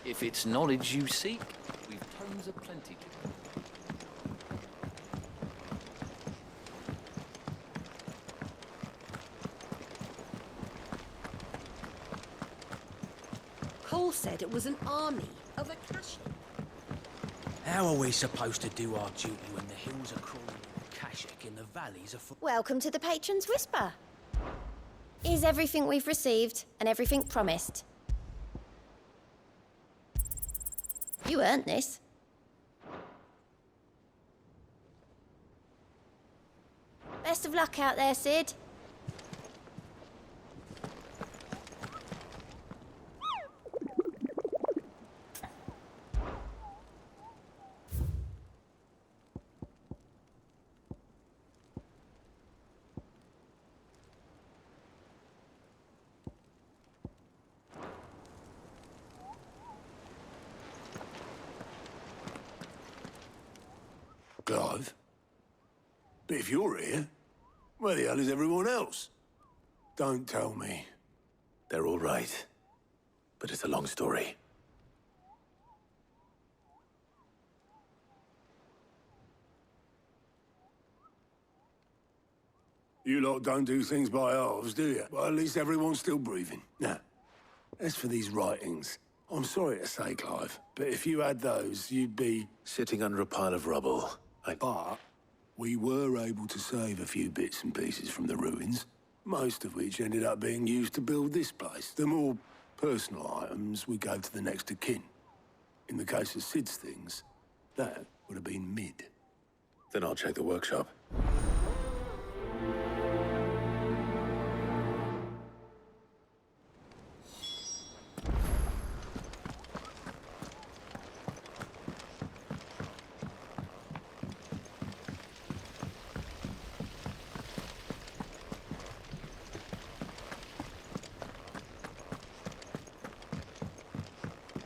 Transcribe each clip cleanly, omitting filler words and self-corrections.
If it's knowledge you seek, we've tomes aplenty to. Cole said it was an army of Akashic. How are we supposed to do our duty when the hills are crawling with Akashic and the valleys are full? Welcome to the Patron's Whisper. Is everything we've received and everything promised? You earned this. Best of luck out there, Sid. Clive? But if you're here, where the hell is everyone else? Don't tell me. They're all right. But it's a long story. You lot don't do things by halves, do you? Well, at least everyone's still breathing. Now, as for these writings, I'm sorry to say, Clive, but if you had those, you'd be... Sitting under a pile of rubble. But we were able to save a few bits and pieces from the ruins, most of which ended up being used to build this place. The more personal items we gave to the next of kin. In the case of Sid's things, that would have been mid. Then I'll check the workshop.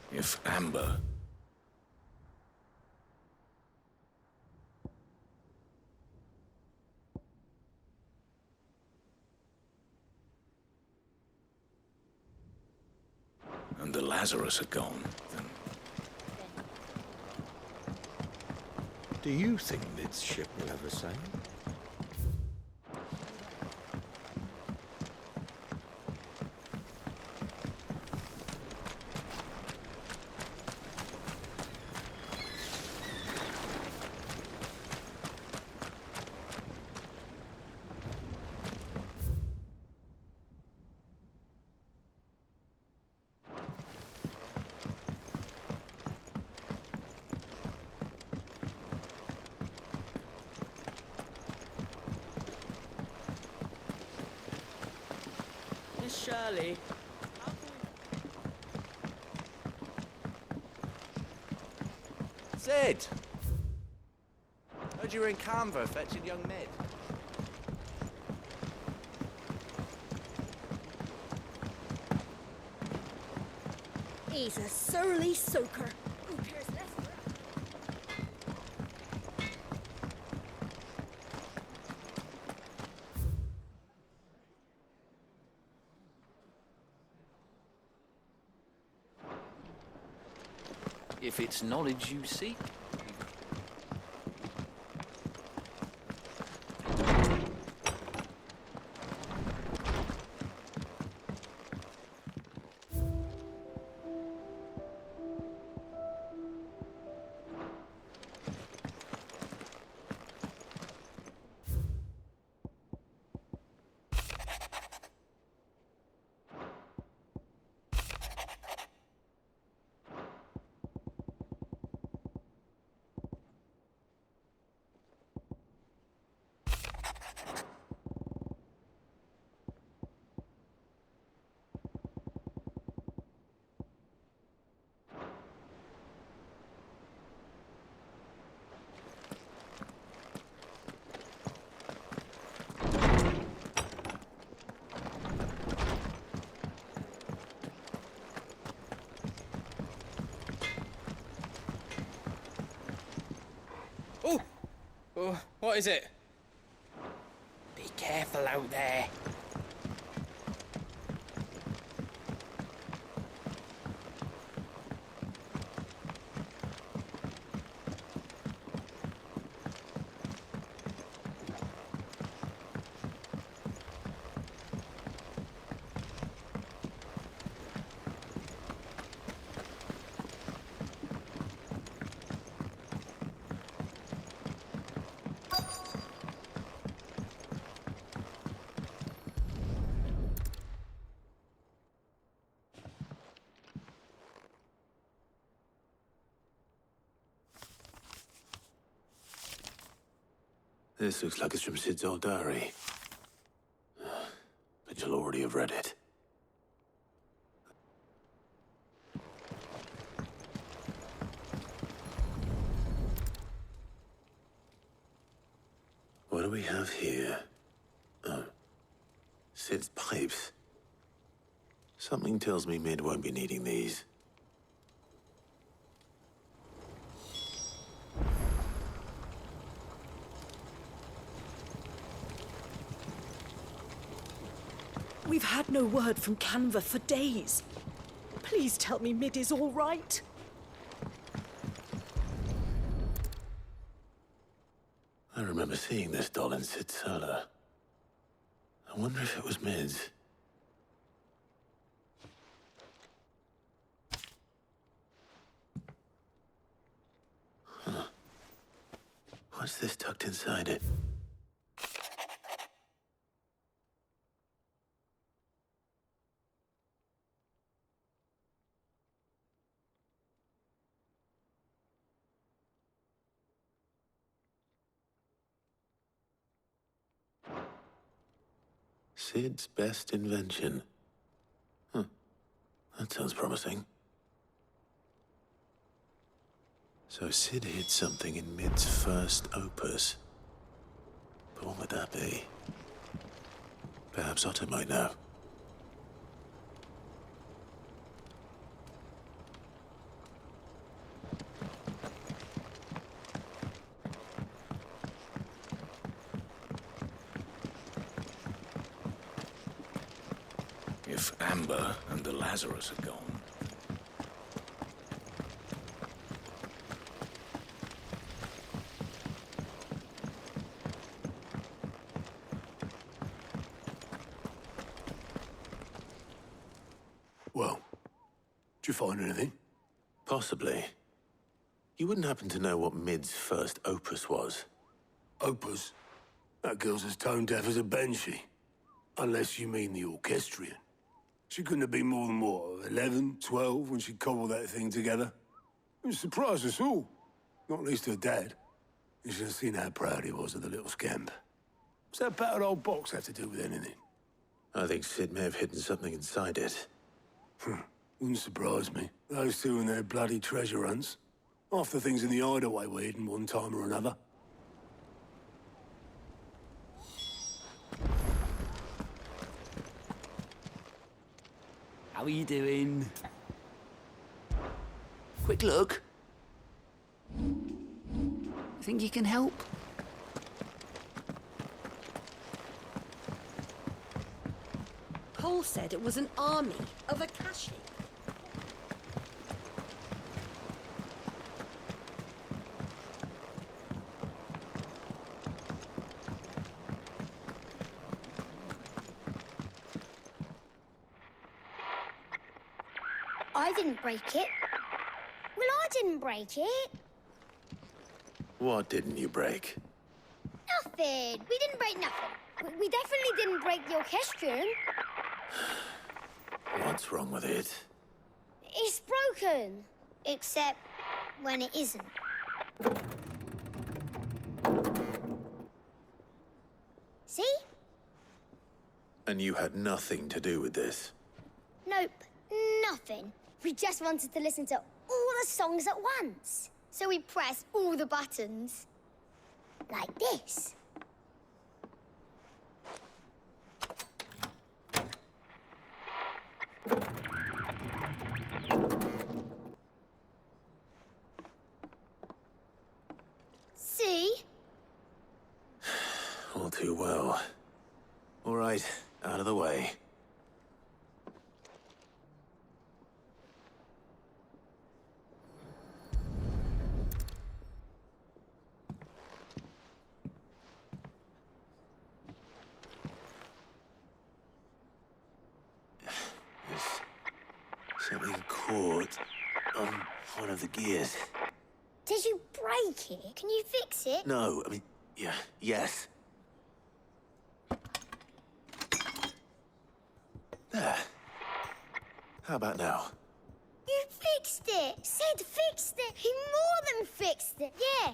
If Amber... and the Lazarus are gone, then... Do you think this ship will ever sail? Miss Shirley. Sid! Heard you were in Canva fetching young Med. He's a surly soaker. Who cares less for him? If it's knowledge you seek, Oh, what is it? Be careful out there. This looks like it's from Sid's old diary. But you'll already have read it. What do we have here? Oh. Sid's pipes. Something tells me Mid won't be needing these. We've had no word from Canva for days. Please tell me Mid is all right. I remember seeing this doll in Sid's cellar. I wonder if it was Mid's. Huh. What's this tucked inside it? Sid's best invention. Huh. That sounds promising. So Sid hid something in Mid's first opus. But what would that be? Perhaps Otto might know. If Amber and the Lazarus are gone. Well, did you find anything? Possibly. You wouldn't happen to know what Mid's first opus was? Opus? That girl's as tone deaf as a banshee. Unless you mean the orchestrion. She couldn't have been more than, what, 11, 12 when she cobbled that thing together? It surprised us all. Not least her dad. You should have seen how proud he was of the little scamp. What's that battered old box have to do with anything? I think Sid may have hidden something inside it. Wouldn't surprise me. Those two and their bloody treasure hunts. Half the things in the hideaway were hidden one time or another. How are you doing? Quick look. Think you can help? Cole said it was an army of Akashi. I didn't break it. Well, I didn't break it. What didn't you break? Nothing. We didn't break nothing. We definitely didn't break the orchestrion. What's wrong with it? It's broken. Except when it isn't. See? And you had nothing to do with this? Nope. Nothing. We just wanted to listen to all the songs at once. So we pressed all the buttons. Like this. See? All too well. All right, out of the way. Something caught on one of the gears. Did you break it? Can you fix it? No, I mean, yeah, yes. There. How about now? You fixed it! Sid fixed it! He more than fixed it! Yeah!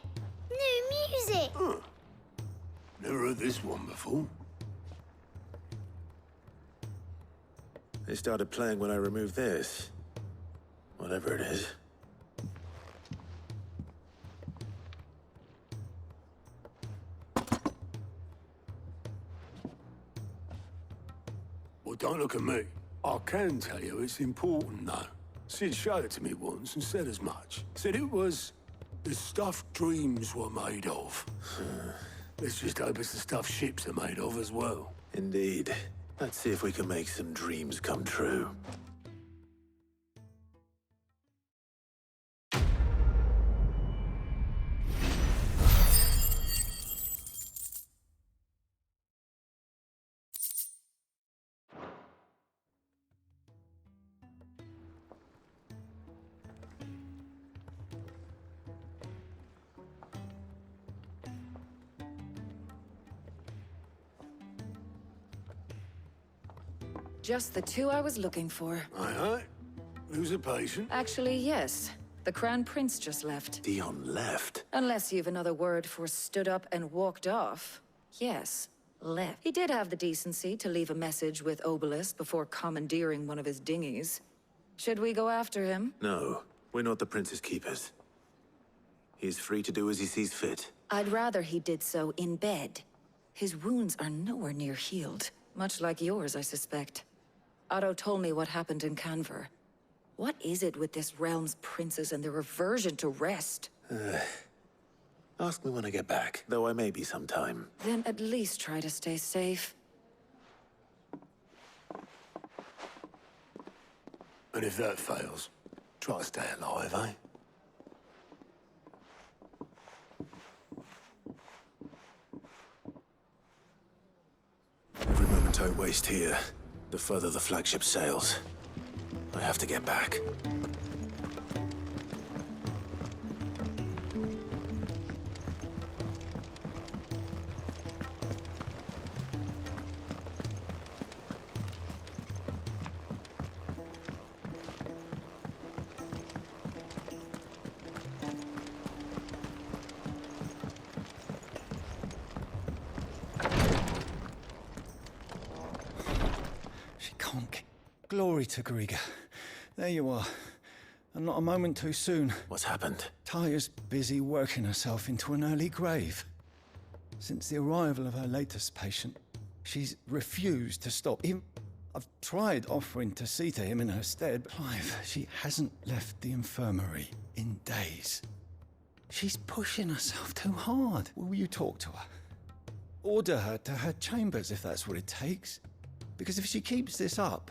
New music! Never heard this one before. They started playing when I removed this. Whatever it is. Well, don't look at me. I can tell you it's important, though. Sid showed it to me once and said as much. Said it was the stuff dreams were made of. Let's just hope it's the stuff ships are made of as well. Indeed. Let's see if we can make some dreams come true. Just the two I was looking for. Aye. Who's a patient? Actually, yes. The Crown Prince just left. Dion left? Unless you've another word for stood up and walked off. Yes, left. He did have the decency to leave a message with Obelisk before commandeering one of his dinghies. Should we go after him? No, we're not the Prince's keepers. He's free to do as he sees fit. I'd rather he did so in bed. His wounds are nowhere near healed. Much like yours, I suspect. Otto told me what happened in Canver. What is it with this realm's princes and their aversion to rest? Ask me when I get back, though I may be sometime. Then at least try to stay safe. And if that fails, try to stay alive, eh? Every moment I waste here, the further the flagship sails. I have to get back. Glory to Griga. There you are. And not a moment too soon. What's happened? Taya's busy working herself into an early grave. Since the arrival of her latest patient, she's refused to stop. Even I've tried offering to see to him in her stead, but Clive, she hasn't left the infirmary in days. She's pushing herself too hard. Will you talk to her? Order her to her chambers if that's what it takes. Because if she keeps this up,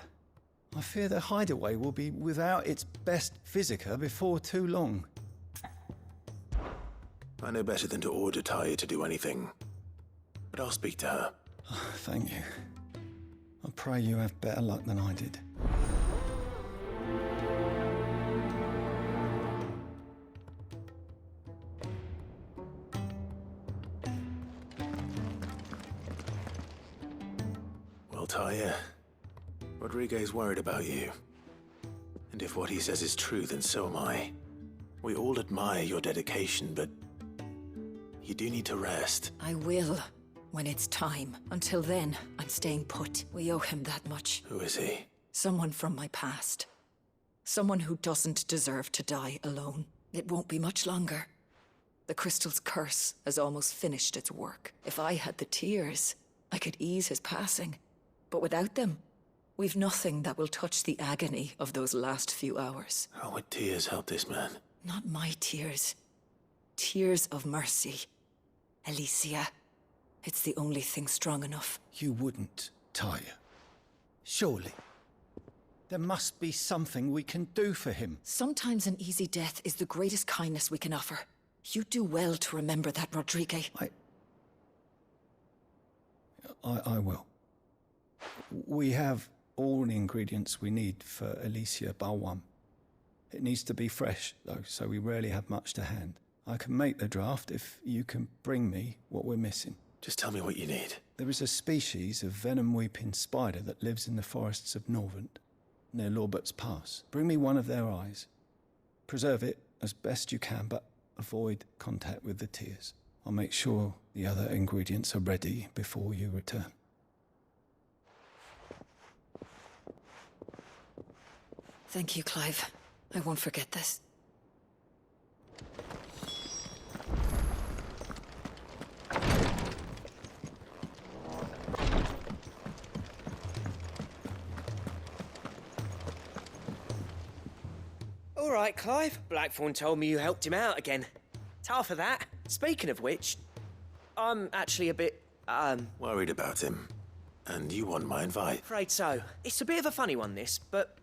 I fear the hideaway will be without its best physica before too long. I know better than to order Taya to do anything. But I'll speak to her. Oh, thank you. I pray you have better luck than I did. Well, Taya, Rodriguez worried about you. And if what he says is true, then so am I. We all admire your dedication, but you do need to rest. I will, when it's time. Until then, I'm staying put. We owe him that much. Who is he? Someone from my past. Someone who doesn't deserve to die alone. It won't be much longer. The crystal's curse has almost finished its work. If I had the tears, I could ease his passing. But without them, we've nothing that will touch the agony of those last few hours. How would tears help this man? Not my tears. Tears of mercy. Alicia. It's the only thing strong enough. You wouldn't, Taya. Surely. There must be something we can do for him. Sometimes an easy death is the greatest kindness we can offer. You do well to remember that, Rodriguez. I will. We have all the ingredients we need for Alicia Balwam. It needs to be fresh, though, so we rarely have much to hand. I can make the draft if you can bring me what we're missing. Just tell me what you need. There is a species of venom-weeping spider that lives in the forests of Norvent, near Lorbert's Pass. Bring me one of their eyes. Preserve it as best you can, but avoid contact with the tears. I'll make sure the other ingredients are ready before you return. Thank you, Clive. I won't forget this. All right, Clive. Blackthorn told me you helped him out again. Tough for that. Speaking of which, I'm actually a bit, Worried about him. And you want my invite? afraid so. It's a bit of a funny one, this, but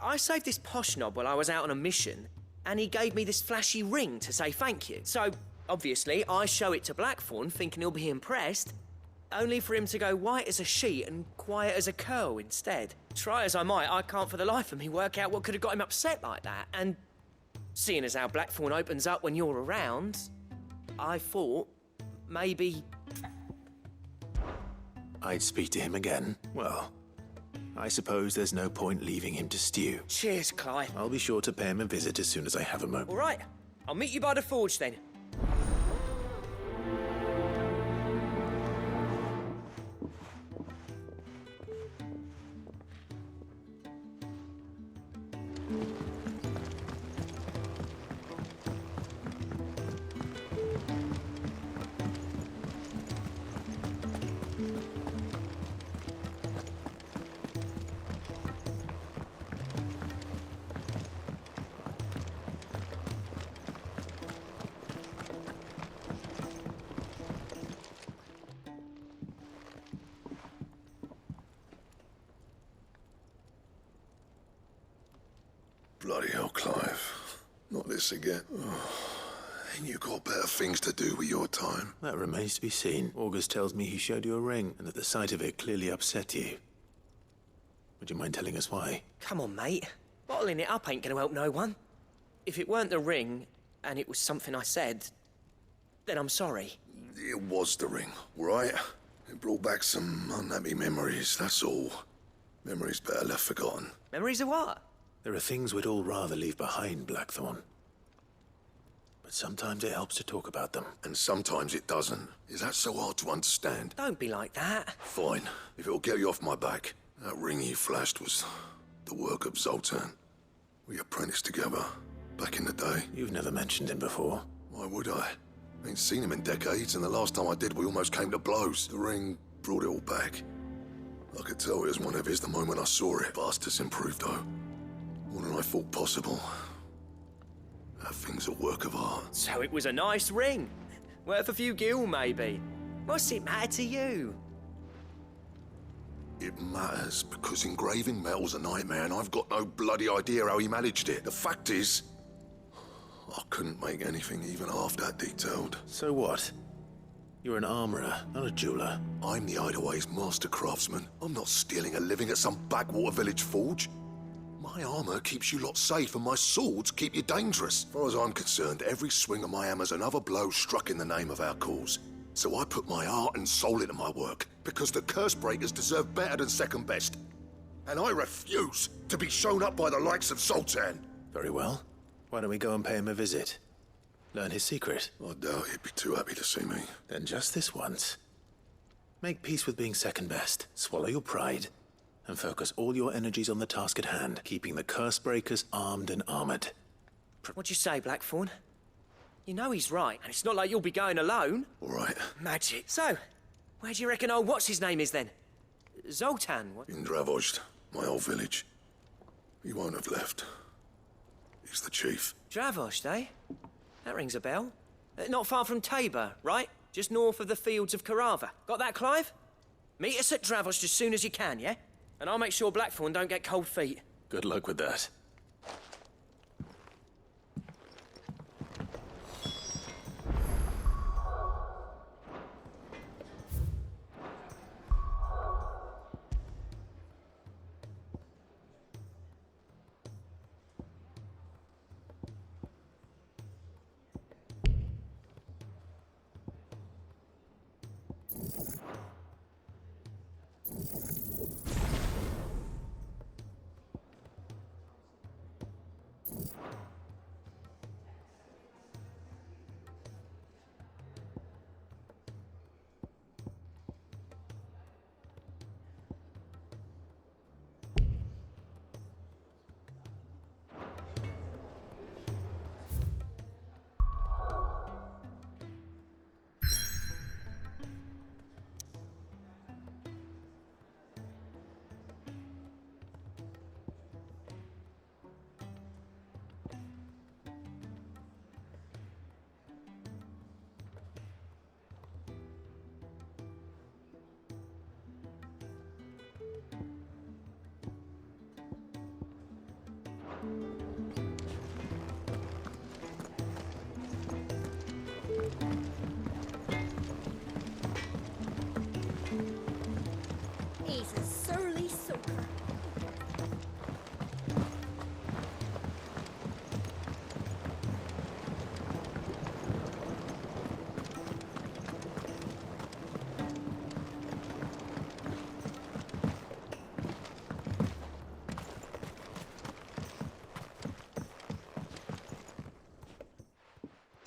I saved this posh knob while I was out on a mission, and he gave me this flashy ring to say thank you. So, obviously, I show it to Blackthorn, thinking he'll be impressed, only for him to go white as a sheet and quiet as a curl instead. Try as I might, I can't for the life of me work out what could have got him upset like that. And seeing as how Blackthorn opens up when you're around, I thought maybe... I'd speak to him again. Well, I suppose there's no point leaving him to stew. Cheers, Clive. I'll be sure to pay him a visit as soon as I have a moment. All right, I'll meet you by the forge then. Bloody hell, Clive. Not this again. Ain't you got better things to do with your time? That remains to be seen. August tells me he showed you a ring, and that the sight of it clearly upset you. Would you mind telling us why? Come on, mate. Bottling it up ain't gonna help no one. If it weren't the ring, and it was something I said, then I'm sorry. It was the ring, right? It brought back some unhappy memories, that's all. Memories better left forgotten. Memories of what? There are things we'd all rather leave behind, Blackthorn. But sometimes it helps to talk about them. And sometimes it doesn't. Is that so hard to understand? Don't be like that. Fine, if it'll get you off my back. That ring you flashed was the work of Zoltan. We apprenticed together, back in the day. You've never mentioned him before. Why would I? Ain't seen him in decades, and the last time I did, we almost came to blows. The ring brought it all back. I could tell it was one of his the moment I saw it. Bastard's improved, though. More than I thought possible. That thing's a work of art. So it was a nice ring. Worth a few gil, maybe. What's it matter to you? It matters because engraving metal's a nightmare, and I've got no bloody idea how he managed it. The fact is, I couldn't make anything even half that detailed. So what? You're an armorer, not a jeweler. I'm the Idleways master craftsman. I'm not stealing a living at some backwater village forge. My armor keeps you lot safe, and my swords keep you dangerous. As far as I'm concerned, every swing of my hammer's another blow struck in the name of our cause. So I put my heart and soul into my work, because the Cursebreakers deserve better than second best. And I refuse to be shown up by the likes of Zoltan. Very well. Why don't we go and pay him a visit? Learn his secret. I doubt he'd be too happy to see me. Then just this once. Make peace with being second best. Swallow your pride. And focus all your energies on the task at hand, keeping the Cursebreakers armed and armored. What'd you say, Blackthorn? You know he's right, and it's not like you'll be going alone. All right. Magic. So, where do you reckon old what's-his-name is then? Zoltan, what? In Dravozd, my old village. He won't have left. He's the chief. Dravozd, eh? That rings a bell. Not far from Tabor, right? Just north of the fields of Carava. Got that, Clive? Meet us at Dravozd as soon as you can, yeah? And I'll make sure Blackthorn don't get cold feet. Good luck with that.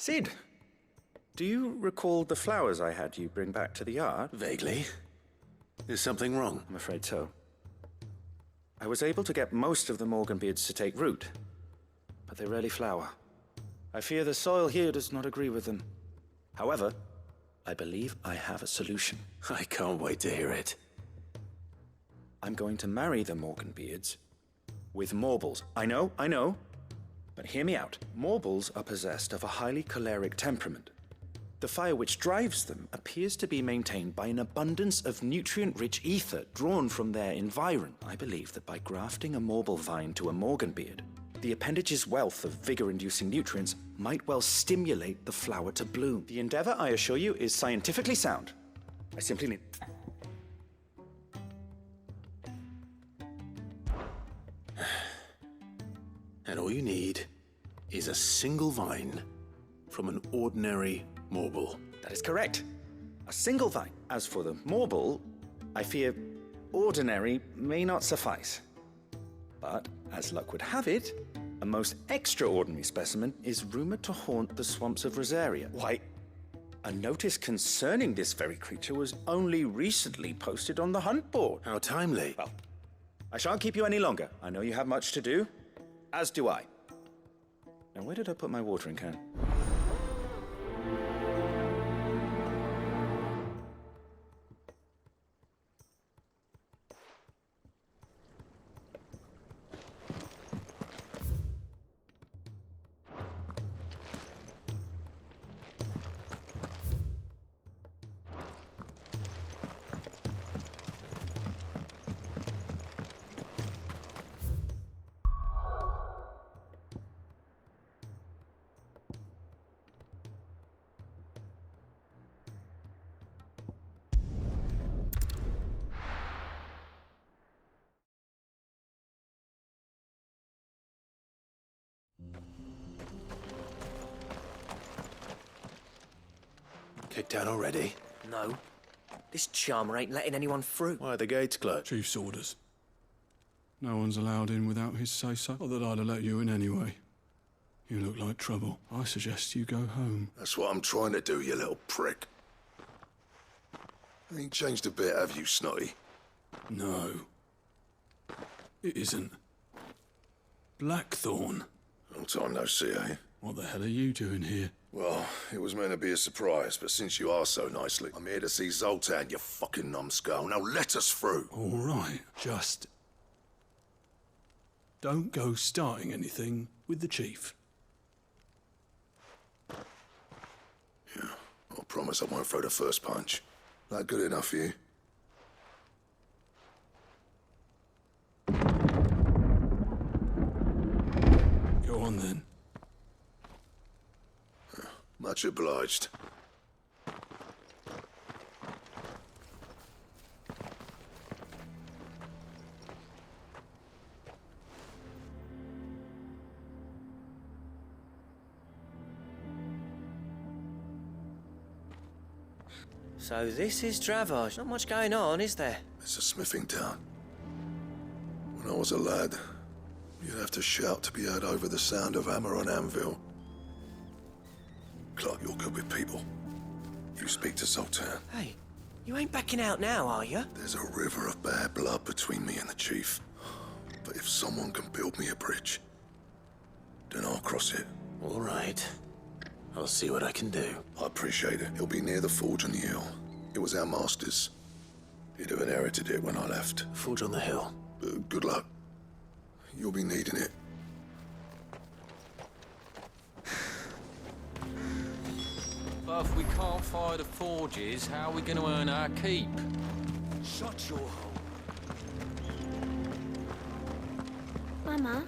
Sid, do you recall the flowers I had you bring back to the yard? Vaguely. Is something wrong? I'm afraid so. I was able to get most of the Morganbeards to take root, but they rarely flower. I fear the soil here does not agree with them. However, I believe I have a solution. I can't wait to hear it. I'm going to marry the Morganbeards with Morbles. I know, but hear me out. Morbles are possessed of a highly choleric temperament. The fire which drives them appears to be maintained by an abundance of nutrient-rich ether drawn from their environ. I believe that by grafting a Morble vine to a Morganbeard, the appendage's wealth of vigor-inducing nutrients might well stimulate the flower to bloom. The endeavor, I assure you, is scientifically sound. I simply need... And all you need is a single vine from an ordinary Morble. That is correct. A single vine. As for the Morble, I fear ordinary may not suffice. But, as luck would have it, a most extraordinary specimen is rumored to haunt the swamps of Rosaria. Why, a notice concerning this very creature was only recently posted on the hunt board. How timely. Well, I shan't keep you any longer. I know you have much to do, as do I. Now, where did I put my watering can? Kicked out already? No. This charmer ain't letting anyone through. Why are the gates closed? Chief's orders. No one's allowed in without his say-so. Not that I'd have let you in anyway. You look like trouble. I suggest you go home. That's what I'm trying to do, you little prick. Ain't changed a bit, have you, Snotty? No. It isn't. Blackthorn. Long time no see, eh? What the hell are you doing here? Well, it was meant to be a surprise, but since you are so nicely, I'm here to see Zoltan, you fucking numbskull. Now let us through. All right, just... don't go starting anything with the chief. Yeah, I promise I won't throw the first punch. That good enough for you? Go on then. Much obliged. So this is Dravage. Not much going on, is there? It's a smithing town. When I was a lad, you'd have to shout to be heard over the sound of hammer on anvil. Clark, you're good with people. You speak to Zoltan. Hey, you ain't backing out now, are you? There's a river of bad blood between me and the chief. But if someone can build me a bridge, then I'll cross it. All right. I'll see what I can do. I appreciate it. It'll be near the forge on the hill. It was our master's. He'd have inherited it when I left. Forge on the hill. Good luck. You'll be needing it. But if we can't fire the forges, how are we going to earn our keep? Shut your hole. Mama?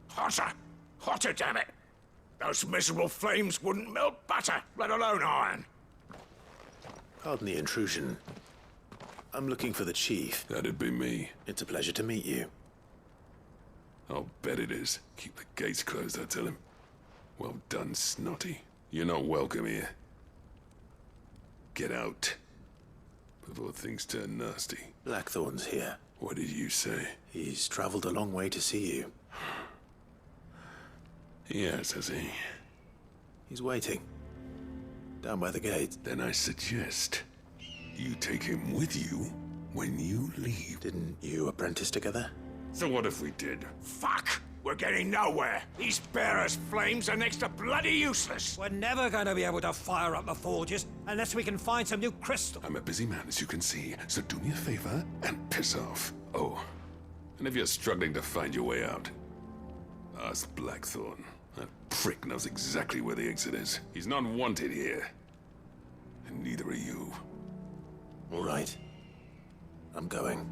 Hotter! Hotter, damn it! Those miserable flames wouldn't melt butter, let alone iron. Pardon the intrusion. I'm looking for the chief. That'd be me. It's a pleasure to meet you. I'll bet it is. Keep the gates closed, I tell him. Well done, Snotty. You're not welcome here. Get out before things turn nasty. Blackthorn's here. What did you say? He's traveled a long way to see you. Yes, has he? He's waiting. Down by the gate. Then I suggest you take him with you when you leave. Didn't you apprentice together? So what if we did? Fuck! We're getting nowhere. These bearers' flames are next to bloody useless. We're never going to be able to fire up the forges unless we can find some new crystal. I'm a busy man, as you can see, so do me a favor and piss off. Oh, and if you're struggling to find your way out, ask Blackthorn. That prick knows exactly where the exit is. He's not wanted here. And neither are you. All right. I'm going.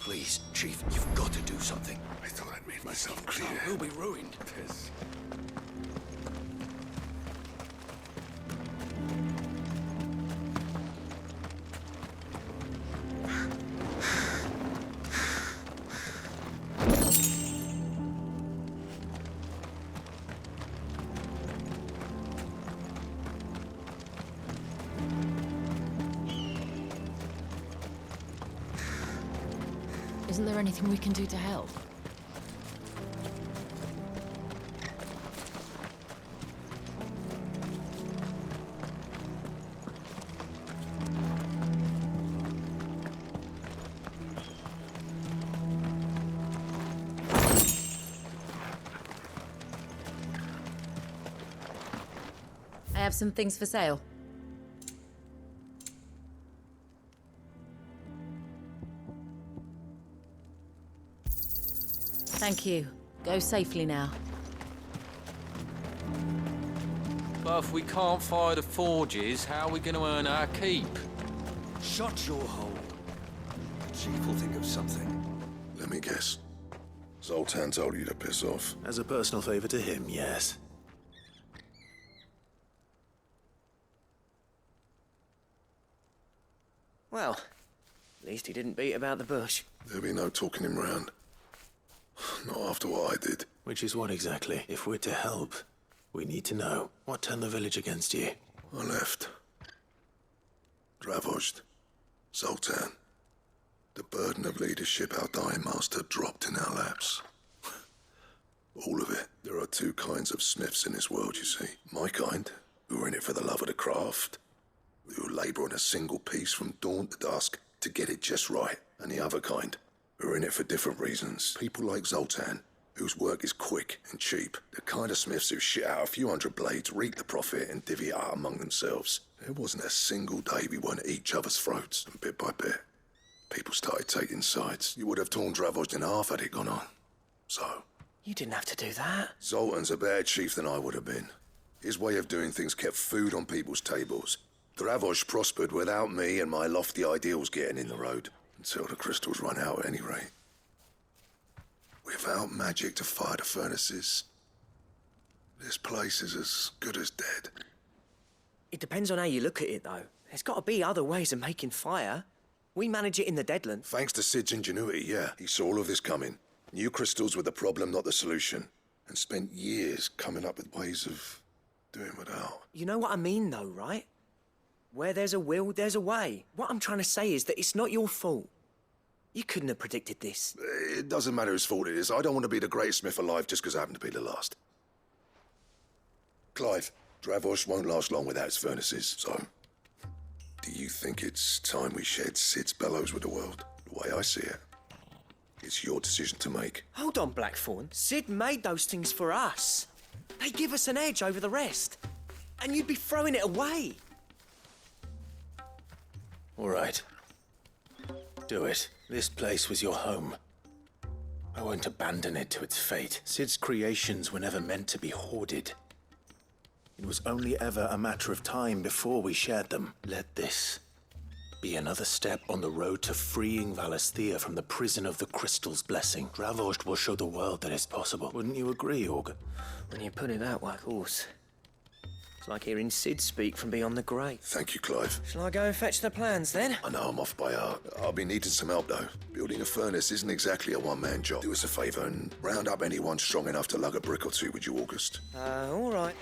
Please, Chief, you've got to do something. I thought I'd made myself clear. We'll be ruined. Piss. Isn't there anything we can do to help? I have some things for sale. Thank you. Go safely now. But if we can't fire the forges, how are we going to earn our keep? Shut your hole. Chief will think of something. Let me guess. Zoltan told you to piss off. As a personal favor to him, yes. Well, at least he didn't beat about the bush. There'll be no talking him round. Not after what I did. Which is what exactly? If we're to help, we need to know. What turned the village against you? I left. Dravojd. Zoltan. The burden of leadership our dying master dropped in our laps. All of it. There are two kinds of smiths in this world, you see. My kind, who are in it for the love of the craft, who labour on a single piece from dawn to dusk to get it just right. And the other kind, who are in it for different reasons. People like Zoltan, whose work is quick and cheap. The kind of smiths who shit out a few hundred blades, reap the profit, and divvy it out among themselves. There wasn't a single day we weren't at each other's throats, and bit by bit, people started taking sides. You would have torn Dravojd in half had it gone on. So... You didn't have to do that. Zoltan's a better chief than I would have been. His way of doing things kept food on people's tables. Dravojd prospered without me and my lofty ideals getting in the road. Until the crystals run out at any rate. Without magic to fire the furnaces, this place is as good as dead. It depends on how you look at it, though. There's got to be other ways of making fire. We manage it in the Deadland. Thanks to Sid's ingenuity, yeah. He saw all of this coming. Knew crystals were the problem, not the solution. And spent years coming up with ways of doing without. You know what I mean, though, right? Where there's a will, there's a way. What I'm trying to say is that it's not your fault. You couldn't have predicted this. It doesn't matter whose fault it is. I don't want to be the greatest smith alive just because I happen to be the last. Clive, Dravojd won't last long without its furnaces, so... Do you think it's time we shared Sid's bellows with the world? The way I see it. It's your decision to make. Hold on, Blackthorn. Sid made those things for us. They give us an edge over the rest. And you'd be throwing it away. All right. Do it. This place was your home. I won't abandon it to its fate. Sid's creations were never meant to be hoarded. It was only ever a matter of time before we shared them. Let this be another step on the road to freeing Valisthea from the prison of the Crystal's blessing. Dravojd will show the world that it's possible. Wouldn't you agree, Orga? When you put it that way, of course. It's like hearing Sid speak from beyond the grave. Thank you, Clive. Shall I go and fetch the plans then? I know I'm off by heart. I'll be needing some help, though. Building a furnace isn't exactly a one-man job. Do us a favour and round up anyone strong enough to lug a brick or two, would you, August? All right.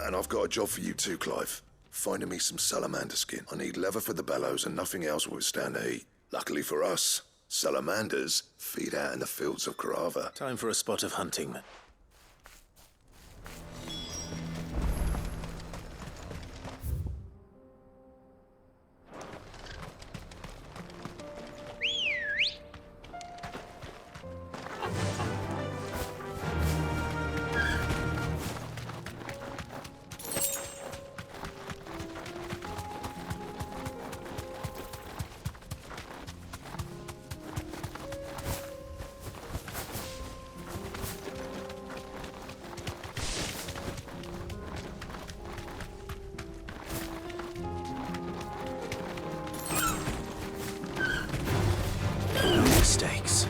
And I've got a job for you too, Clive. Finding me some salamander skin. I need leather for the bellows and nothing else will withstand the heat. Luckily for us, salamanders feed out in the fields of Carava. Time for a spot of hunting. Mistakes.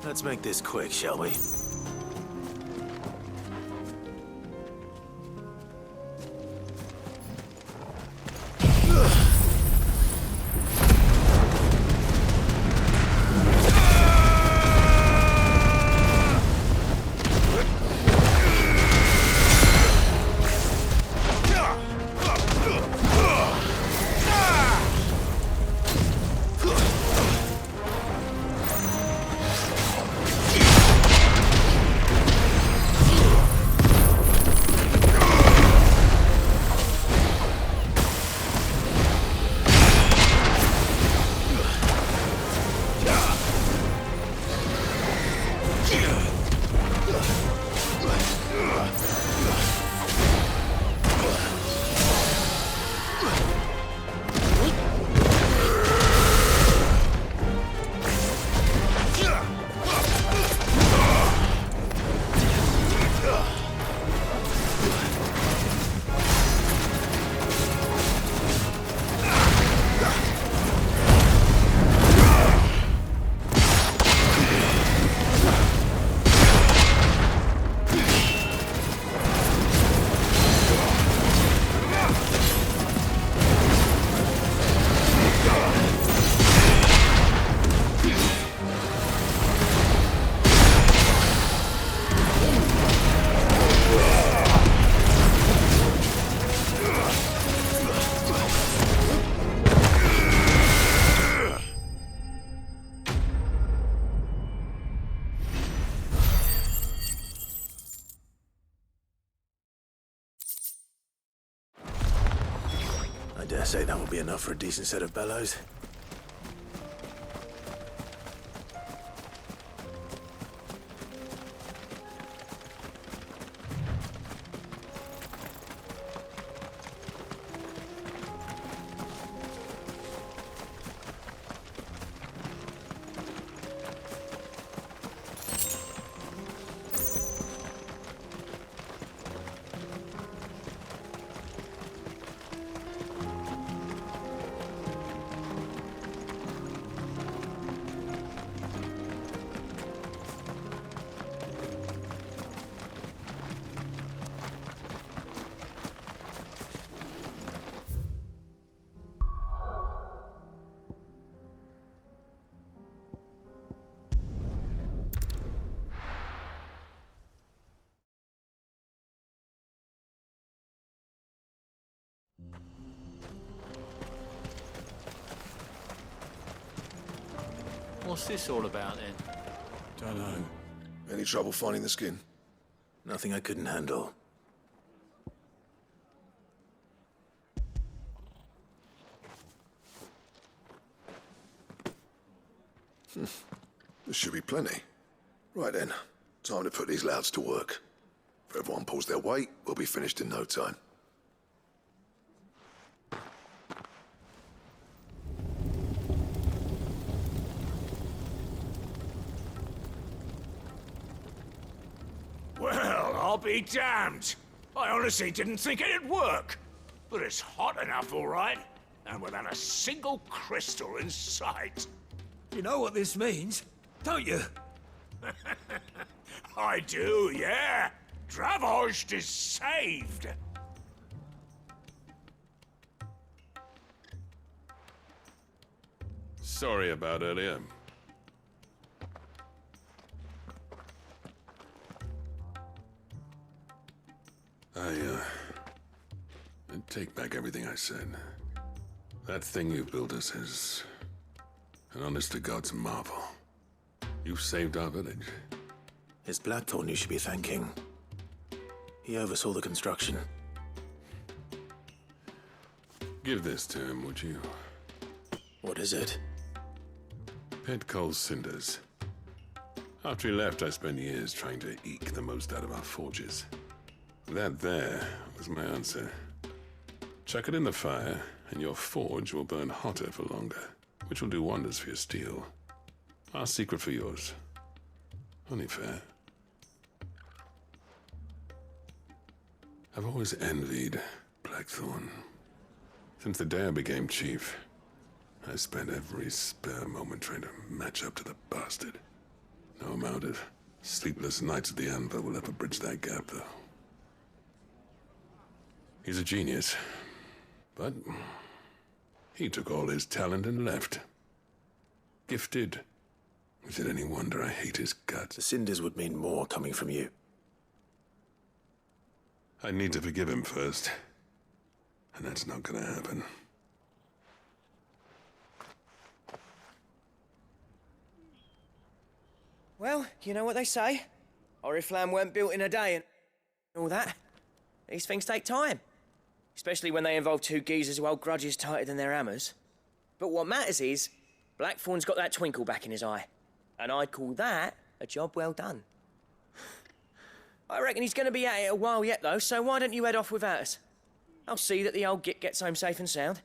Let's make this quick, shall we? I dare say that will be enough for a decent set of bellows. What's this all about then? Dunno. Any trouble finding the skin? Nothing I couldn't handle. There should be plenty. Right then, time to put these louds to work. If everyone pulls their weight, we'll be finished in no time. Well, I'll be damned. I honestly didn't think it'd work. But it's hot enough, all right. And without a single crystal in sight. You know what this means, don't you? I do, yeah. Dravost is saved. Sorry about earlier. I take back everything I said. That thing you built us is an honest-to-God's marvel. You saved our village. It's Blackthorn you should be thanking. He oversaw the construction. Give this to him, would you? What is it? Pet Cole's cinders. After he left, I spent years trying to eke the most out of our forges. That there was my answer. Chuck it in the fire, and your forge will burn hotter for longer, which will do wonders for your steel. Our secret for yours. Only fair. I've always envied Blackthorn. Since the day I became chief, I spent every spare moment trying to match up to the bastard. No amount of sleepless nights at the Anvil will ever bridge that gap, though. He's a genius, but he took all his talent and left. Gifted. Is it any wonder I hate his guts? The cinders would mean more coming from you. I need to forgive him first, and that's not gonna happen. Well, you know what they say. Oriflamme weren't built in a day and all that. These things take time. Especially when they involve two geezers who hold grudges tighter than their hammers. But what matters is, Blackthorn's got that twinkle back in his eye. And I'd call that a job well done. I reckon he's going to be at it a while yet, though, so why don't you head off without us? I'll see that the old git gets home safe and sound.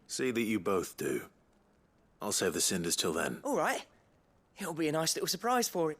See that you both do. I'll save the cinders till then. All right. It'll be a nice little surprise for it.